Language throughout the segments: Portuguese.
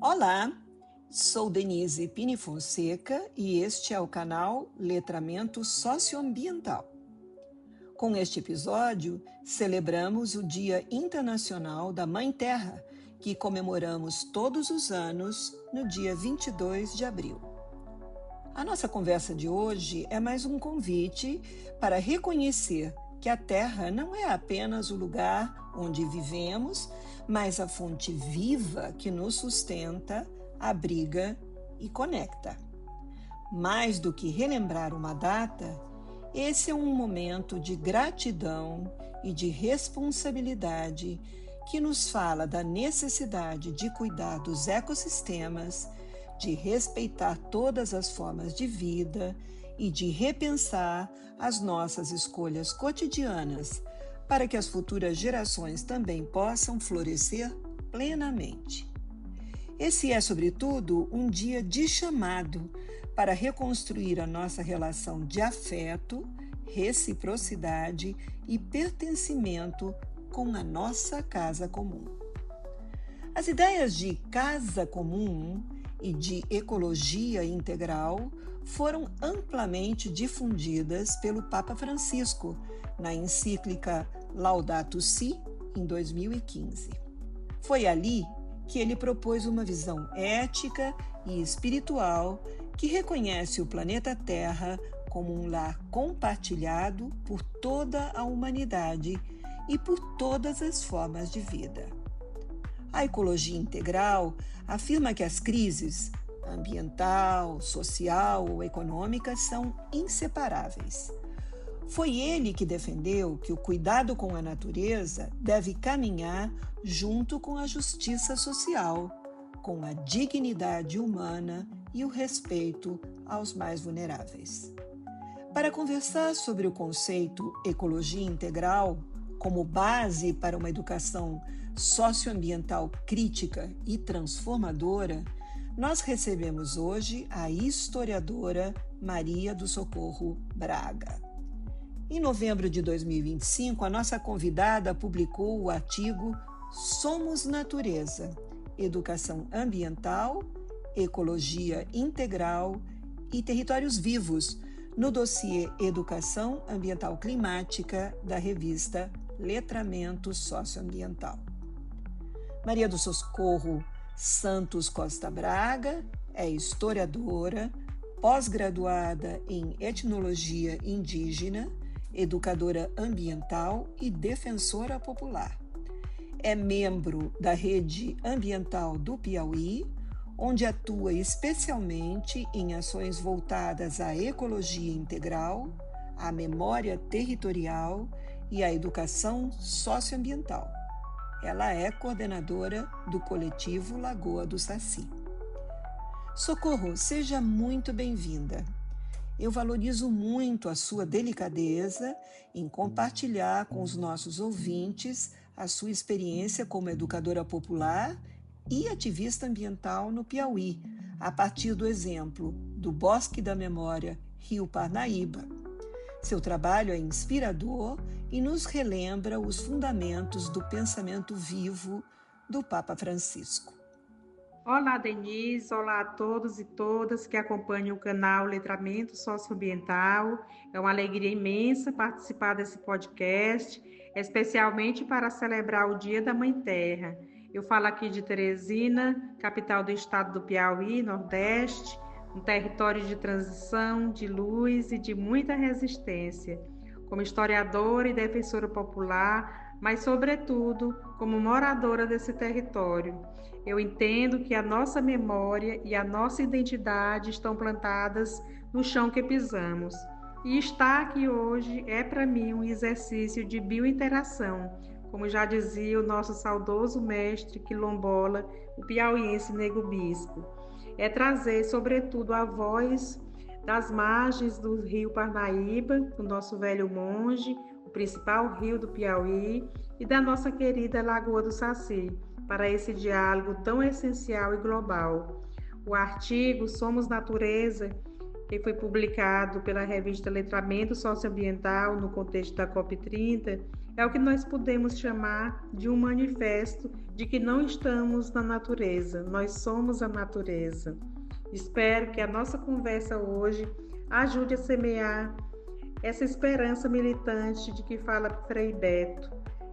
Olá, sou Denise Pini Fonseca e este é o canal Letramento Socioambiental. Com este episódio, celebramos o Dia Internacional da Mãe Terra, que comemoramos todos os anos no dia 22 de abril. A nossa conversa de hoje é mais um convite para reconhecer que a Terra não é apenas o lugar onde vivemos, mas a fonte viva que nos sustenta, abriga e conecta. Mais do que relembrar uma data, esse é um momento de gratidão e de responsabilidade que nos fala da necessidade de cuidar dos ecossistemas, de respeitar todas as formas de vida e de repensar as nossas escolhas cotidianas para que as futuras gerações também possam florescer plenamente. Esse é, sobretudo, um dia de chamado para reconstruir a nossa relação de afeto, reciprocidade e pertencimento com a nossa casa comum. As ideias de casa comum e de ecologia integral foram amplamente difundidas pelo Papa Francisco na encíclica Laudato Si, em 2015. Foi ali que ele propôs uma visão ética e espiritual que reconhece o planeta Terra como um lar compartilhado por toda a humanidade e por todas as formas de vida. A ecologia integral afirma que as crises ambiental, social ou econômica são inseparáveis. Foi ele que defendeu que o cuidado com a natureza deve caminhar junto com a justiça social, com a dignidade humana e o respeito aos mais vulneráveis. Para conversar sobre o conceito ecologia integral como base para uma educação socioambiental crítica e transformadora, nós recebemos hoje a historiadora Maria do Socorro Braga. Em novembro de 2025, a nossa convidada publicou o artigo Somos Natureza, Educação Ambiental, Ecologia Integral e Territórios Vivos, no dossiê Educação Ambiental Climática da revista Letramento Socioambiental. Maria do Socorro Santos Costa Braga é historiadora, pós-graduada em etnologia indígena, educadora ambiental e defensora popular. É membro da Rede Ambiental do Piauí, onde atua especialmente em ações voltadas à ecologia integral, à memória territorial e à educação socioambiental. Ela é coordenadora do coletivo Lagoa do Saci. Socorro, seja muito bem-vinda. Eu valorizo muito a sua delicadeza em compartilhar com os nossos ouvintes a sua experiência como educadora popular e ativista ambiental no Piauí, a partir do exemplo do Bosque da Memória Rio Parnaíba. Seu trabalho é inspirador e nos relembra os fundamentos do pensamento vivo do Papa Francisco. Olá, Denise. Olá a todos e todas que acompanham o canal Letramento Socioambiental. É uma alegria imensa participar desse podcast, especialmente para celebrar o Dia da Mãe Terra. Eu falo aqui de Teresina, capital do estado do Piauí, Nordeste, um território de transição, de luz e de muita resistência. Como historiadora e defensora popular, mas, sobretudo, como moradora desse território. Eu entendo que a nossa memória e a nossa identidade estão plantadas no chão que pisamos. E estar aqui hoje é, para mim, um exercício de biointeração, como já dizia o nosso saudoso mestre quilombola, o piauiense Nego Bispo. É trazer, sobretudo, a voz das margens do rio Parnaíba, o nosso velho monge, o principal rio do Piauí, e da nossa querida Lagoa do Saci, para esse diálogo tão essencial e global. O artigo Somos Natureza, que foi publicado pela revista Letramento Socioambiental no contexto da COP30, é o que nós podemos chamar de um manifesto de que não estamos na natureza, nós somos a natureza. Espero que a nossa conversa hoje ajude a semear essa esperança militante de que fala Frei Beto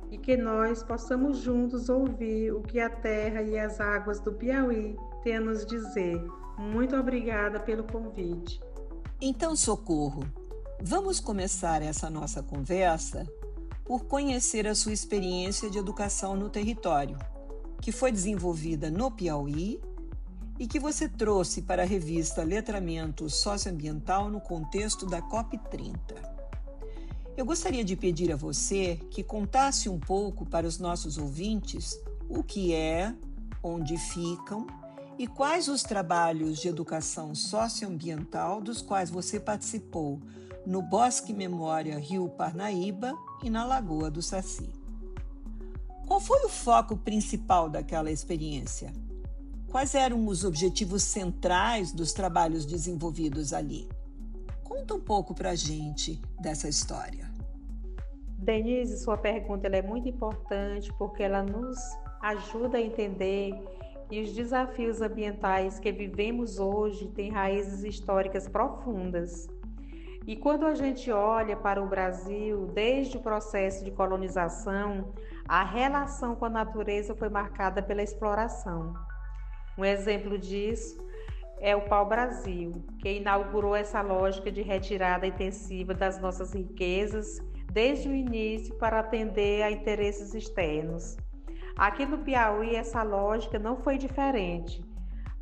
e que nós possamos juntos ouvir o que a terra e as águas do Piauí têm a nos dizer. Muito obrigada pelo convite. Então, Socorro, vamos começar essa nossa conversa por conhecer a sua experiência de educação no território, que foi desenvolvida no Piauí e que você trouxe para a revista Letramento Socioambiental no contexto da COP30. Eu gostaria de pedir a você que contasse um pouco para os nossos ouvintes o que é, onde ficam e quais os trabalhos de educação socioambiental dos quais você participou no Bosque Memória Rio Parnaíba e na Lagoa do Saci. Qual foi o foco principal daquela experiência? Quais eram os objetivos centrais dos trabalhos desenvolvidos ali? Conta um pouco para a gente dessa história. Denise, sua pergunta é muito importante porque ela nos ajuda a entender que os desafios ambientais que vivemos hoje têm raízes históricas profundas. E quando a gente olha para o Brasil, desde o processo de colonização, a relação com a natureza foi marcada pela exploração. Um exemplo disso é o Pau-Brasil, que inaugurou essa lógica de retirada intensiva das nossas riquezas desde o início para atender a interesses externos. Aqui no Piauí, essa lógica não foi diferente.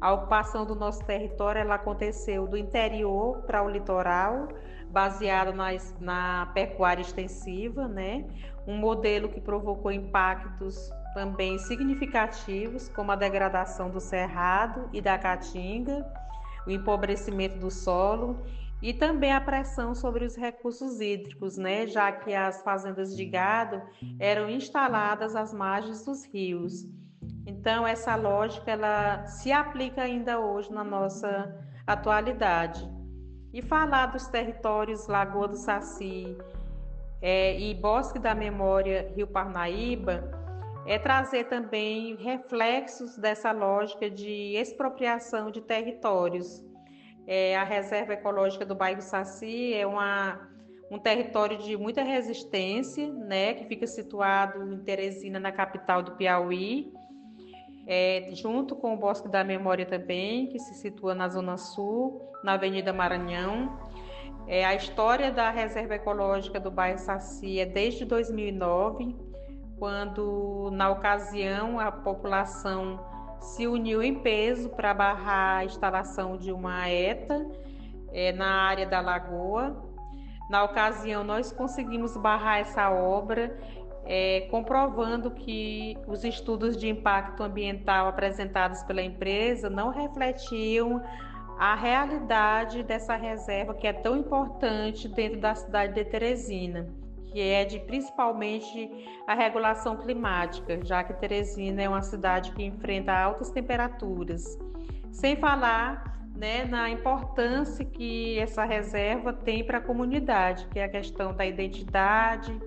A ocupação do nosso território ela aconteceu do interior para o litoral, baseado na pecuária extensiva, né? Um modelo que provocou impactos também significativos, como a degradação do cerrado e da caatinga, o empobrecimento do solo e também a pressão sobre os recursos hídricos, né? Já que as fazendas de gado eram instaladas às margens dos rios. Então, essa lógica ela se aplica ainda hoje na nossa atualidade. E falar dos territórios Lagoa do Saci e Bosque da Memória Rio Parnaíba é trazer também reflexos dessa lógica de expropriação de territórios. A Reserva Ecológica do Bairro Saci é um território de muita resistência, né, que fica situado em Teresina, na capital do Piauí, junto com o Bosque da Memória também, que se situa na Zona Sul, na Avenida Maranhão. A história da Reserva Ecológica do Bairro Saci é desde 2009, quando, na ocasião, a população se uniu em peso para barrar a instalação de uma ETA na área da lagoa. Na ocasião, nós conseguimos barrar essa obra, comprovando que os estudos de impacto ambiental apresentados pela empresa não refletiam a realidade dessa reserva que é tão importante dentro da cidade de Teresina, que é principalmente a regulação climática, já que Teresina é uma cidade que enfrenta altas temperaturas. Sem falar, né, na importância que essa reserva tem para a comunidade, que é a questão da identidade,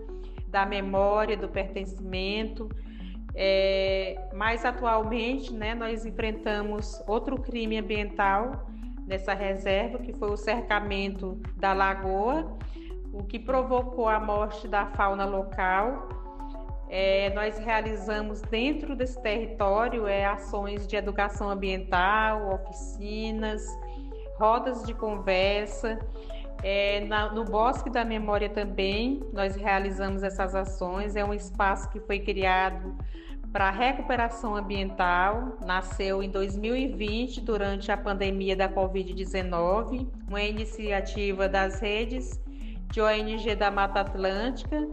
da memória, do pertencimento. Mas atualmente, né, nós enfrentamos outro crime ambiental nessa reserva, que foi o cercamento da lagoa, o que provocou a morte da fauna local. Nós realizamos dentro desse território ações de educação ambiental, oficinas, rodas de conversa. No Bosque da Memória também nós realizamos essas ações. É um espaço que foi criado para recuperação ambiental, nasceu em 2020 durante a pandemia da Covid-19, uma iniciativa das redes de ONG da Mata Atlântica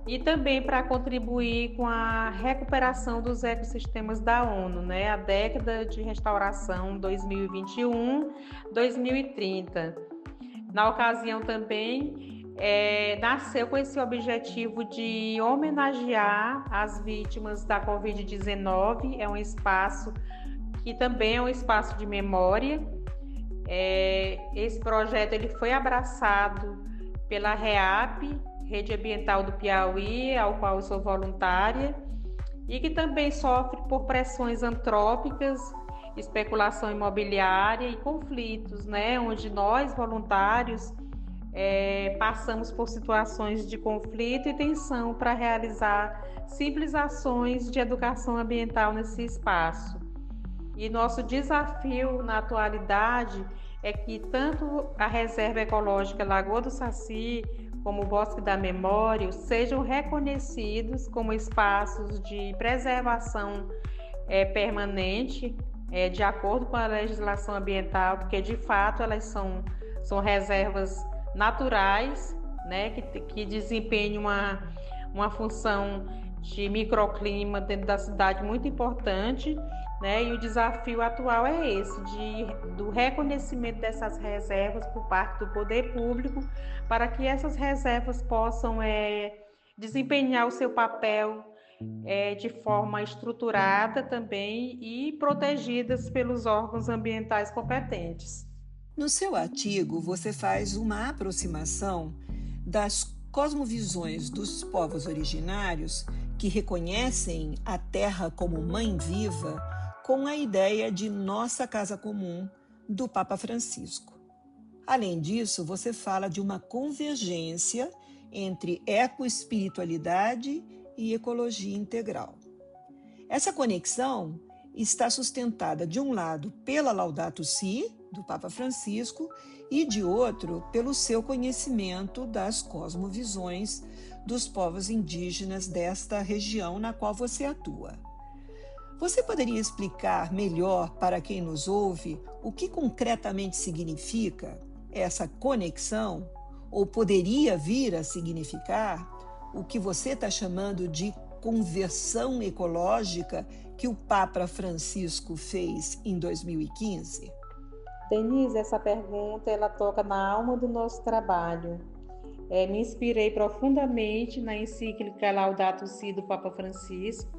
e também para contribuir com a recuperação dos ecossistemas da ONU, né? A década de restauração 2021-2030. Na ocasião também nasceu com esse objetivo de homenagear as vítimas da Covid-19. É um espaço que também é um espaço de memória. Esse projeto ele foi abraçado pela REAP, Rede Ambiental do Piauí, ao qual eu sou voluntária, e que também sofre por pressões antrópicas, especulação imobiliária e conflitos, né? Onde nós, voluntários, passamos por situações de conflito e tensão para realizar simples ações de educação ambiental nesse espaço. E nosso desafio na atualidade é que tanto a Reserva Ecológica Lagoa do Saci como o Bosque da Memória sejam reconhecidos como espaços de preservação permanente, de acordo com a legislação ambiental, porque de fato elas são reservas naturais, né, que desempenham uma função de microclima dentro da cidade muito importante, né, e o desafio atual é esse, do reconhecimento dessas reservas por parte do poder público, para que essas reservas possam desempenhar o seu papel de forma estruturada também e protegidas pelos órgãos ambientais competentes. No seu artigo, você faz uma aproximação das cosmovisões dos povos originários que reconhecem a Terra como mãe viva com a ideia de nossa casa comum do Papa Francisco. Além disso, você fala de uma convergência entre ecoespiritualidade e ecologia integral. Essa conexão está sustentada, de um lado, pela Laudato Si, do Papa Francisco, e de outro, pelo seu conhecimento das cosmovisões dos povos indígenas desta região na qual você atua. Você poderia explicar melhor para quem nos ouve o que concretamente significa essa conexão, ou poderia vir a significar o que você está chamando de conversão ecológica que o Papa Francisco fez em 2015? Denise, essa pergunta ela toca na alma do nosso trabalho. Me inspirei profundamente na encíclica Laudato Si do Papa Francisco,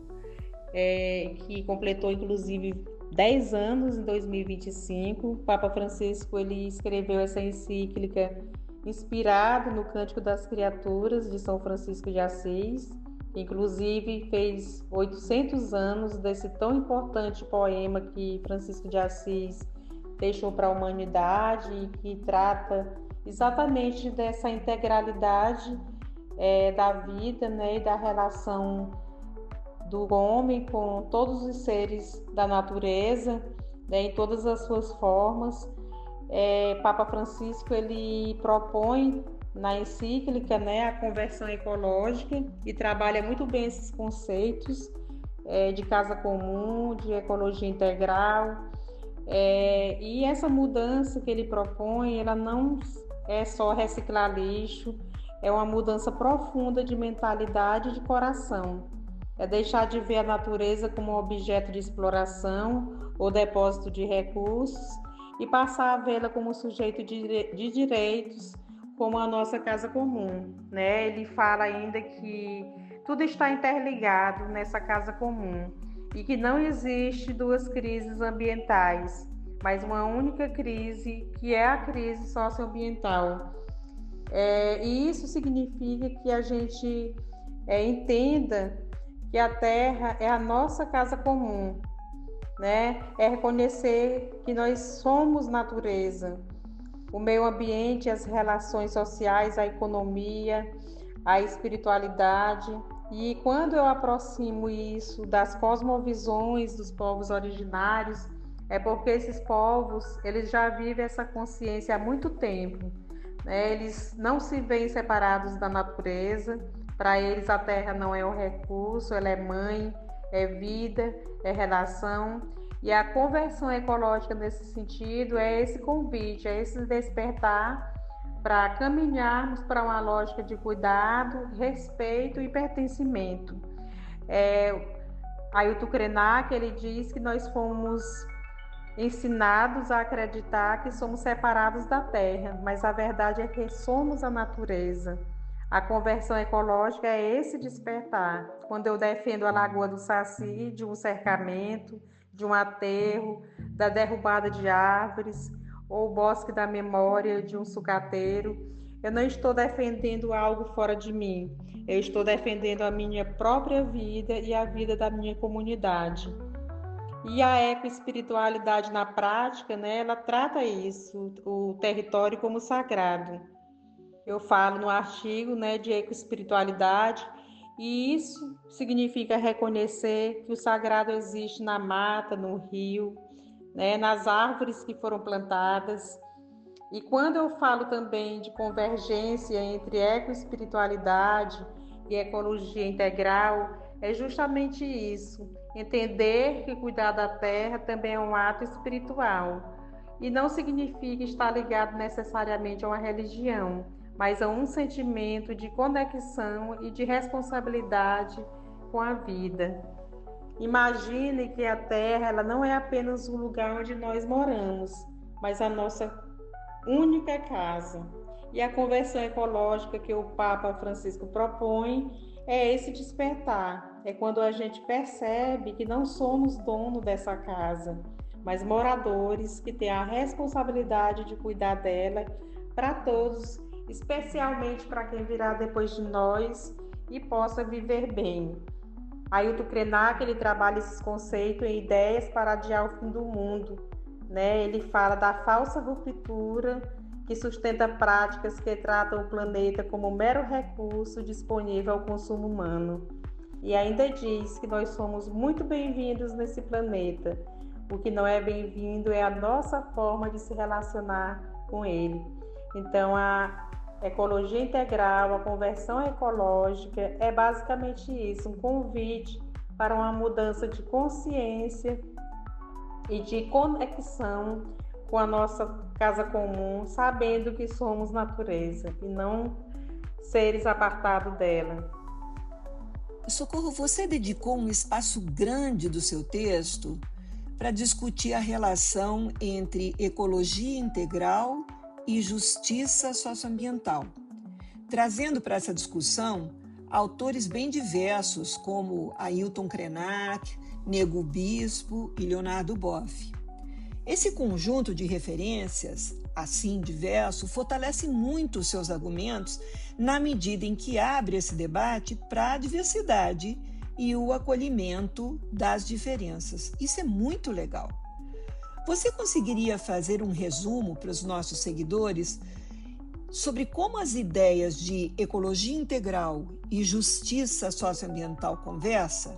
que completou inclusive 10 anos em 2025. O Papa Francisco ele escreveu essa encíclica inspirado no Cântico das Criaturas de São Francisco de Assis, que inclusive fez 800 anos desse tão importante poema que Francisco de Assis deixou para a humanidade e que trata exatamente dessa integralidade da vida, né, e da relação do homem com todos os seres da natureza, né, em todas as suas formas. Papa Francisco ele propõe na encíclica, né, a conversão ecológica e trabalha muito bem esses conceitos de casa comum, de ecologia integral. E essa mudança que ele propõe, ela não é só reciclar lixo, é uma mudança profunda de mentalidade e de coração. É deixar de ver a natureza como objeto de exploração ou depósito de recursos e passar a vê-la como sujeito de direitos, como a nossa casa comum, né? Ele fala ainda que tudo está interligado nessa casa comum e que não existe duas crises ambientais, mas uma única crise, que é a crise socioambiental. E isso significa que a gente entenda que a Terra é a nossa casa comum, né? É reconhecer que nós somos natureza, o meio ambiente, as relações sociais, a economia, a espiritualidade. E quando eu aproximo isso das cosmovisões dos povos originários, é porque esses povos, eles já vivem essa consciência há muito tempo, né? Eles não se veem separados da natureza. Para eles a terra não é um recurso, ela é mãe, é vida, é relação. E a conversão ecológica nesse sentido é esse convite, é esse despertar para caminharmos para uma lógica de cuidado, respeito e pertencimento. Ailton Krenak, ele diz que nós fomos ensinados a acreditar que somos separados da terra, mas a verdade é que somos a natureza. A conversão ecológica é esse despertar. Quando eu defendo a Lagoa do Saci de um cercamento, de um aterro, da derrubada de árvores, ou o Bosque da Memória de um sucateiro, eu não estou defendendo algo fora de mim. Eu estou defendendo a minha própria vida e a vida da minha comunidade. E a ecoespiritualidade na prática, né, ela trata isso, o território como sagrado. Eu falo no artigo, né, de ecoespiritualidade, e isso significa reconhecer que o sagrado existe na mata, no rio, né, nas árvores que foram plantadas. E quando eu falo também de convergência entre ecoespiritualidade e ecologia integral, é justamente isso, entender que cuidar da terra também é um ato espiritual. E não significa estar ligado necessariamente a uma religião, mas a um sentimento de conexão e de responsabilidade com a vida. Imagine que a terra ela não é apenas o lugar onde nós moramos, mas a nossa única casa. E a conversão ecológica que o Papa Francisco propõe é esse despertar. É quando a gente percebe que não somos dono dessa casa, mas moradores que têm a responsabilidade de cuidar dela para todos, especialmente para quem virá depois de nós e possa viver bem. Ailton Krenak, ele trabalha esses conceitos em ideias para adiar o fim do mundo, né? Ele fala da falsa ruptura que sustenta práticas que tratam o planeta como mero recurso disponível ao consumo humano. E ainda diz que nós somos muito bem-vindos nesse planeta. O que não é bem-vindo é a nossa forma de se relacionar com ele. Então, a ecologia integral, a conversão ecológica é basicamente isso, um convite para uma mudança de consciência e de conexão com a nossa casa comum, sabendo que somos natureza e não seres apartados dela. Socorro, você dedicou um espaço grande do seu texto para discutir a relação entre ecologia integral e justiça socioambiental, trazendo para essa discussão autores bem diversos como Ailton Krenak, Nego Bispo e Leonardo Boff. Esse conjunto de referências, assim diverso, fortalece muito os seus argumentos na medida em que abre esse debate para a diversidade e o acolhimento das diferenças. Isso é muito legal. Você conseguiria fazer um resumo para os nossos seguidores sobre como as ideias de ecologia integral e justiça socioambiental conversam?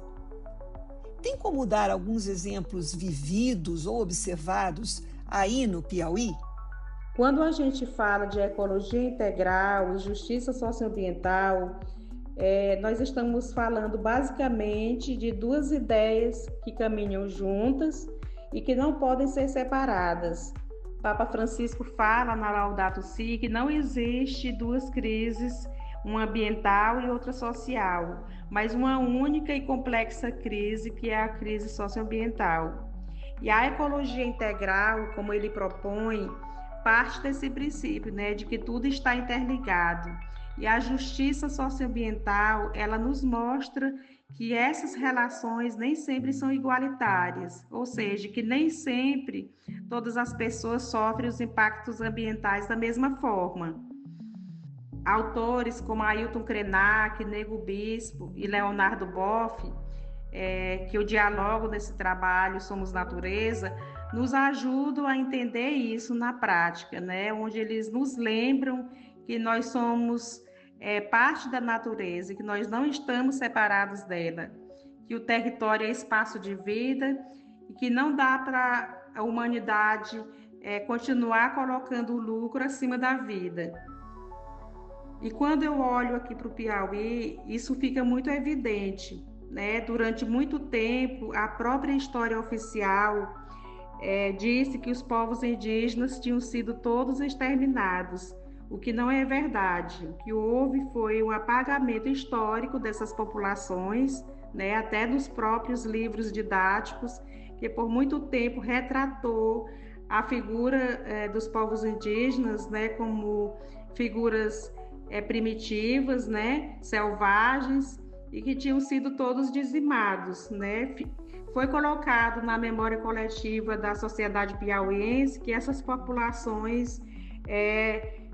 Tem como dar alguns exemplos vividos ou observados aí no Piauí? Quando a gente fala de ecologia integral e justiça socioambiental, nós estamos falando basicamente de duas ideias que caminham juntas e que não podem ser separadas. Papa Francisco fala na Laudato Si que não existe duas crises, uma ambiental e outra social, mas uma única e complexa crise, que é a crise socioambiental. E a ecologia integral, como ele propõe, parte desse princípio, né, de que tudo está interligado. E a justiça socioambiental, ela nos mostra que essas relações nem sempre são igualitárias, ou seja, que nem sempre todas as pessoas sofrem os impactos ambientais da mesma forma. Autores como Ailton Krenak, Nego Bispo e Leonardo Boff, que eu dialogo nesse trabalho Somos Natureza, nos ajudam a entender isso na prática, né? Onde eles nos lembram que nós somos parte da natureza, que nós não estamos separados dela, que o território é espaço de vida e que não dá para a humanidade continuar colocando o lucro acima da vida. E quando eu olho aqui para o Piauí, isso fica muito evidente, né? Durante muito tempo, a própria história oficial disse que os povos indígenas tinham sido todos exterminados, o que não é verdade. O que houve foi um apagamento histórico dessas populações, né? Até nos próprios livros didáticos, que por muito tempo retratou a figura dos povos indígenas, né? Como figuras primitivas, né, selvagens, e que tinham sido todos dizimados, né? Foi colocado na memória coletiva da sociedade piauiense que essas populações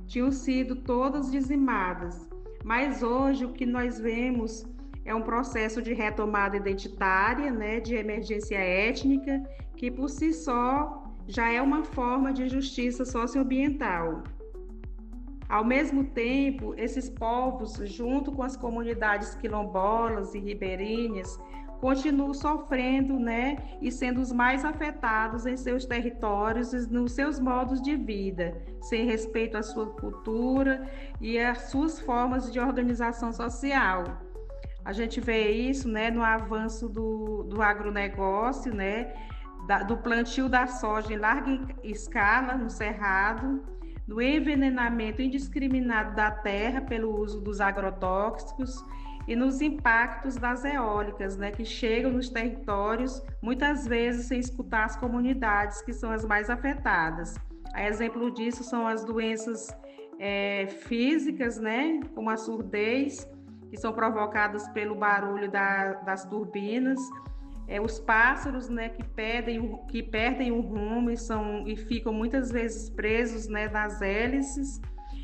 tinham sido todas dizimadas. Mas hoje o que nós vemos é um processo de retomada identitária, né, de emergência étnica, que por si só já é uma forma de justiça socioambiental. Ao mesmo tempo, esses povos, junto com as comunidades quilombolas e ribeirinhas, continuam sofrendo, né, e sendo os mais afetados em seus territórios e nos seus modos de vida, sem respeito à sua cultura e às suas formas de organização social. A gente vê isso, né, no avanço do agronegócio, né, do plantio da soja em larga escala no Cerrado, do envenenamento indiscriminado da terra pelo uso dos agrotóxicos e nos impactos das eólicas, né, que chegam nos territórios, muitas vezes sem escutar as comunidades que são as mais afetadas. A exemplo disso são as doenças físicas, né, como a surdez, que são provocadas pelo barulho das turbinas, os pássaros, né, que perdem o rumo e ficam muitas vezes presos, né, nas hélices,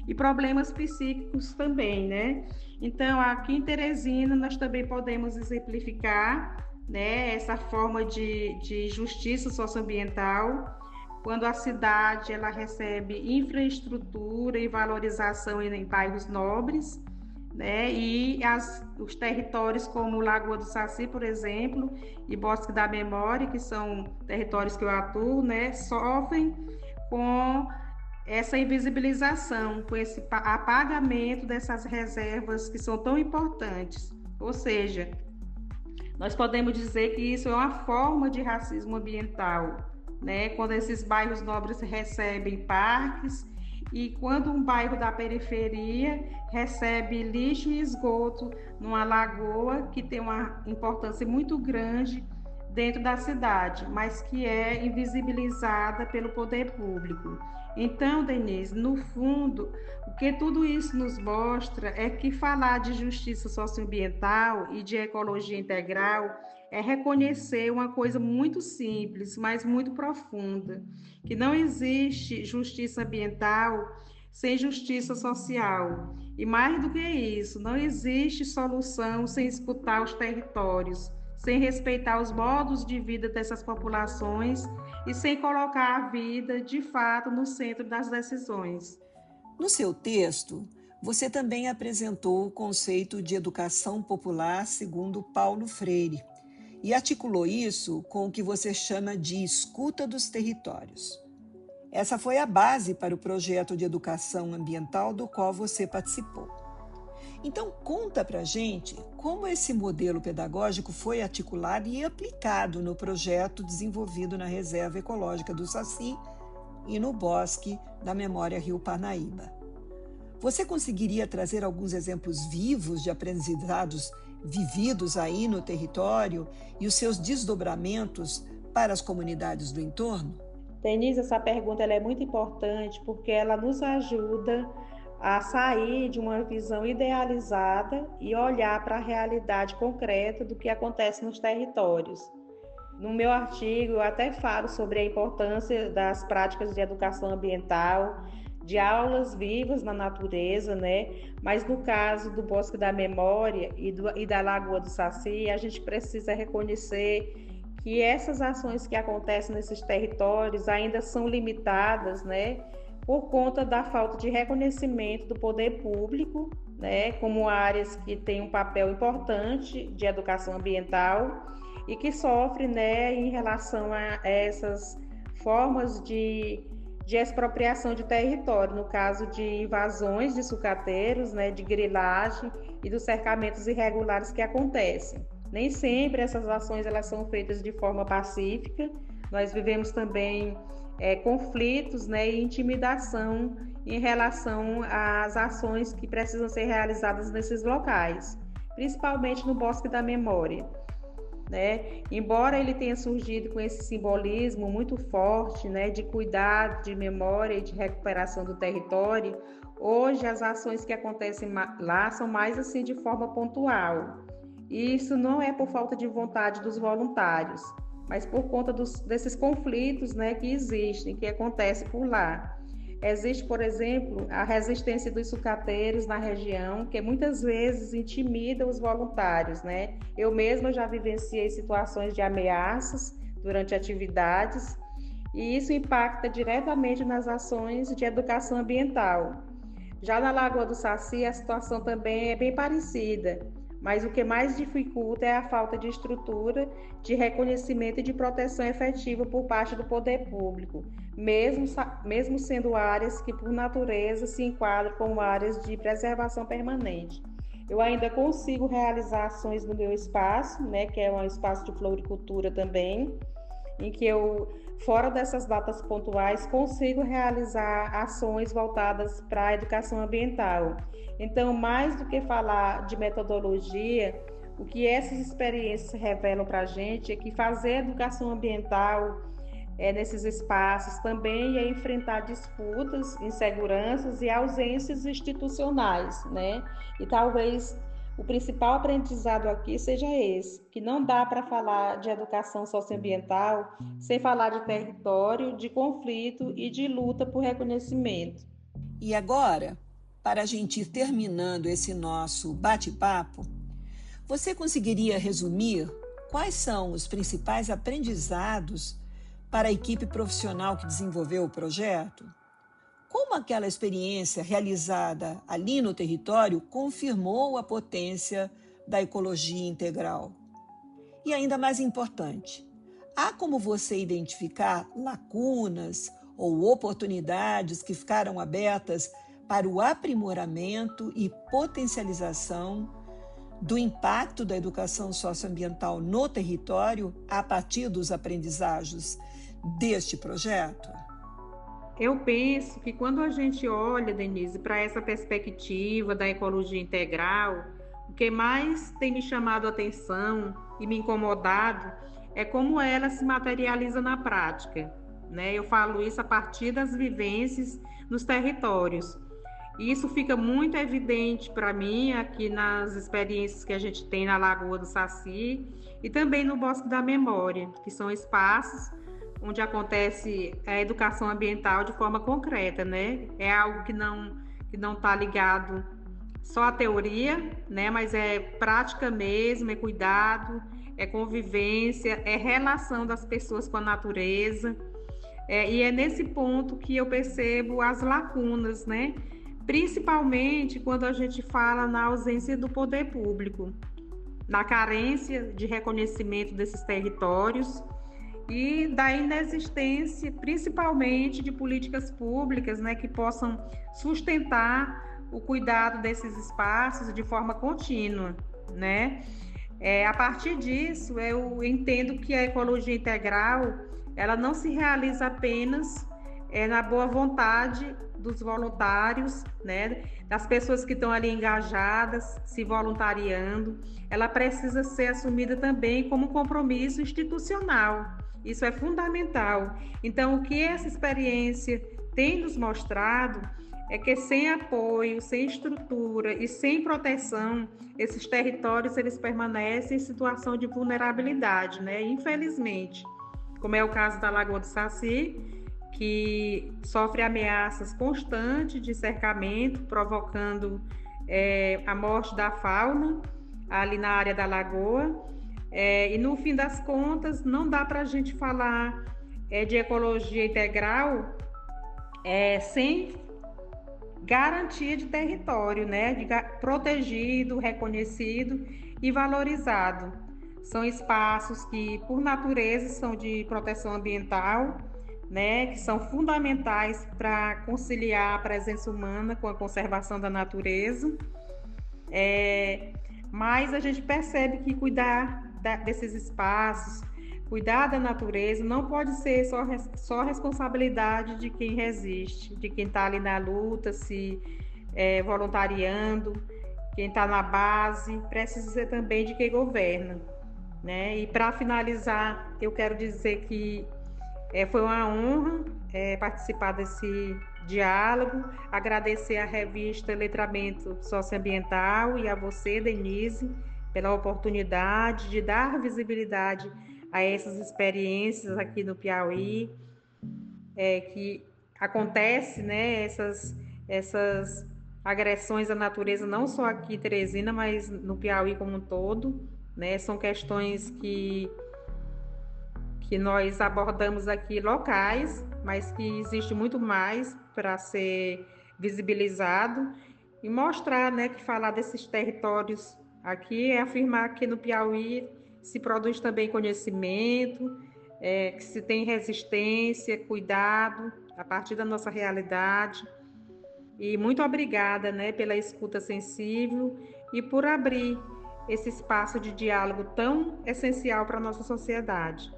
e problemas psíquicos também, né? Então, aqui em Teresina, nós também podemos exemplificar, né, essa forma de justiça socioambiental, quando a cidade ela recebe infraestrutura e valorização em bairros nobres, né? E os territórios como Lagoa do Saci, por exemplo, e Bosque da Memória, que são territórios que eu atuo, né, sofrem com essa invisibilização, com esse apagamento dessas reservas que são tão importantes. Ou seja, nós podemos dizer que isso é uma forma de racismo ambiental, né? Quando esses bairros nobres recebem parques e quando um bairro da periferia recebe lixo e esgoto numa lagoa que tem uma importância muito grande dentro da cidade, mas que é invisibilizada pelo poder público. Então, Denise, no fundo, o que tudo isso nos mostra é que falar de justiça socioambiental e de ecologia integral é reconhecer uma coisa muito simples, mas muito profunda, que não existe justiça ambiental sem justiça social. E mais do que isso, não existe solução sem escutar os territórios, sem respeitar os modos de vida dessas populações e sem colocar a vida, de fato, no centro das decisões. No seu texto, você também apresentou o conceito de educação popular segundo Paulo Freire e articulou isso com o que você chama de escuta dos territórios. Essa foi a base para o projeto de educação ambiental do qual você participou. Então, conta pra gente como esse modelo pedagógico foi articulado e aplicado no projeto desenvolvido na Reserva Ecológica do Saci e no Bosque da Memória Rio Parnaíba. Você conseguiria trazer alguns exemplos vivos de aprendizados vividos aí no território e os seus desdobramentos para as comunidades do entorno? Denise, essa pergunta ela é muito importante porque ela nos ajuda a sair de uma visão idealizada e olhar para a realidade concreta do que acontece nos territórios. No meu artigo, eu até falo sobre a importância das práticas de educação ambiental, de aulas vivas na natureza, né? Mas no caso do Bosque da Memória e da Lagoa do Saci, a gente precisa reconhecer que essas ações que acontecem nesses territórios ainda são limitadas, né? Por conta da falta de reconhecimento do poder público, né, como áreas que têm um papel importante de educação ambiental e que sofrem, né, em relação a essas formas de expropriação de território, no caso de invasões de sucateiros, né, de grilagem e dos cercamentos irregulares que acontecem. Nem sempre essas ações elas são feitas de forma pacífica. Nós vivemos também conflitos, né, e intimidação em relação às ações que precisam ser realizadas nesses locais, principalmente no Bosque da Memória, né? Embora ele tenha surgido com esse simbolismo muito forte, né, de cuidado, de memória e de recuperação do território, hoje as ações que acontecem lá são mais assim de forma pontual. E isso não é por falta de vontade dos voluntários, mas por conta desses conflitos, né, que existem, que acontecem por lá. Existe, por exemplo, a resistência dos sucateiros na região, que muitas vezes intimida os voluntários, né? Eu mesma já vivenciei situações de ameaças durante atividades, e isso impacta diretamente nas ações de educação ambiental. Já na Lagoa do Saci, a situação também é bem parecida, mas o que mais dificulta é a falta de estrutura, de reconhecimento e de proteção efetiva por parte do poder público, mesmo sendo áreas que, por natureza, se enquadram como áreas de preservação permanente. Eu ainda consigo realizar ações no meu espaço, né, que é um espaço de floricultura também, em que eu, fora dessas datas pontuais, consigo realizar ações voltadas para a educação ambiental. Então, mais do que falar de metodologia, o que essas experiências revelam para a gente é que fazer educação ambiental nesses espaços também é enfrentar disputas, inseguranças e ausências institucionais, né? E talvez o principal aprendizado aqui seja esse, que não dá para falar de educação socioambiental sem falar de território, de conflito e de luta por reconhecimento. E agora, para a gente ir terminando esse nosso bate-papo, você conseguiria resumir quais são os principais aprendizados para a equipe profissional que desenvolveu o projeto? Como aquela experiência realizada ali no território confirmou a potência da ecologia integral? E ainda mais importante, há como você identificar lacunas ou oportunidades que ficaram abertas para o aprimoramento e potencialização do impacto da educação socioambiental no território a partir dos aprendizados deste projeto? Eu penso que quando a gente olha, Denise, para essa perspectiva da ecologia integral, o que mais tem me chamado a atenção e me incomodado é como ela se materializa na prática, né? Eu falo isso a partir das vivências nos territórios. E isso fica muito evidente para mim aqui nas experiências que a gente tem na Lagoa do Saci e também no Bosque da Memória, que são espaços onde acontece a educação ambiental de forma concreta, né? É algo que não está ligado só à teoria, né? Mas é prática mesmo, é cuidado, é convivência, é relação das pessoas com a natureza. E é nesse ponto que eu percebo as lacunas, né? Principalmente quando a gente fala na ausência do poder público, na carência de reconhecimento desses territórios e da inexistência, principalmente, de políticas públicas, né, que possam sustentar o cuidado desses espaços de forma contínua, né? A partir disso, eu entendo que a ecologia integral, ela não se realiza apenas na boa vontade dos voluntários, né, das pessoas que estão ali engajadas, se voluntariando. Ela precisa ser assumida também como um compromisso institucional. Isso é fundamental. Então, o que essa experiência tem nos mostrado é que sem apoio, sem estrutura e sem proteção, esses territórios eles permanecem em situação de vulnerabilidade, né? Infelizmente, como é o caso da Lagoa do Saci, que sofre ameaças constantes de cercamento, provocando a morte da fauna ali na área da lagoa. E no fim das contas, não dá para a gente falar de ecologia integral sem garantia de território, né? Protegido, reconhecido e valorizado. São espaços que, por natureza, são de proteção ambiental, né? Que são fundamentais para conciliar a presença humana com a conservação da natureza. Mas a gente percebe que cuidar desses espaços, cuidar da natureza, não pode ser só responsabilidade de quem resiste, de quem está ali na luta, se voluntariando, quem está na base, precisa ser também de quem governa, né? E para finalizar, eu quero dizer que foi uma honra participar desse diálogo, agradecer à revista Letramento Socioambiental e a você, Denise, pela oportunidade de dar visibilidade a essas experiências aqui no Piauí, que acontece, né, essas agressões à natureza, não só aqui em Teresina, mas no Piauí como um todo, né? São questões que nós abordamos aqui locais, mas que existe muito mais para ser visibilizado e mostrar, né, que falar desses territórios aqui é afirmar que no Piauí se produz também conhecimento, que se tem resistência, cuidado a partir da nossa realidade. E muito obrigada, né, pela escuta sensível e por abrir esse espaço de diálogo tão essencial para a nossa sociedade.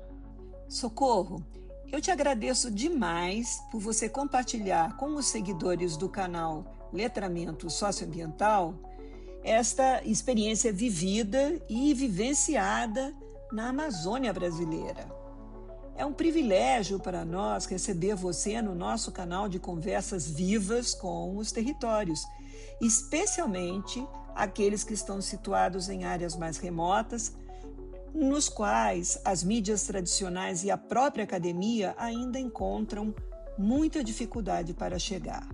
Socorro, eu te agradeço demais por você compartilhar com os seguidores do canal Letramento Socioambiental esta experiência vivida e vivenciada na Amazônia brasileira. É um privilégio para nós receber você no nosso canal de conversas vivas com os territórios, especialmente aqueles que estão situados em áreas mais remotas, nos quais as mídias tradicionais e a própria academia ainda encontram muita dificuldade para chegar.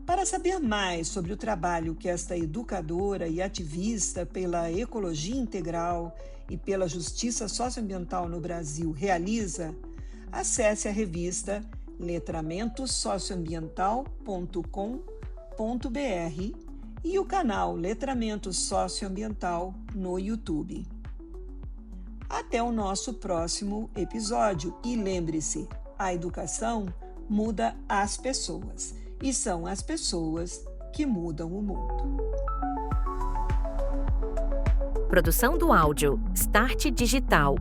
Para saber mais sobre o trabalho que esta educadora e ativista pela ecologia integral e pela justiça socioambiental no Brasil realiza, acesse a revista letramentossocioambiental.com.br e o canal Letramento Socioambiental no YouTube. Até o nosso próximo episódio e lembre-se, a educação muda as pessoas e são as pessoas que mudam o mundo. Produção do áudio Start Digital.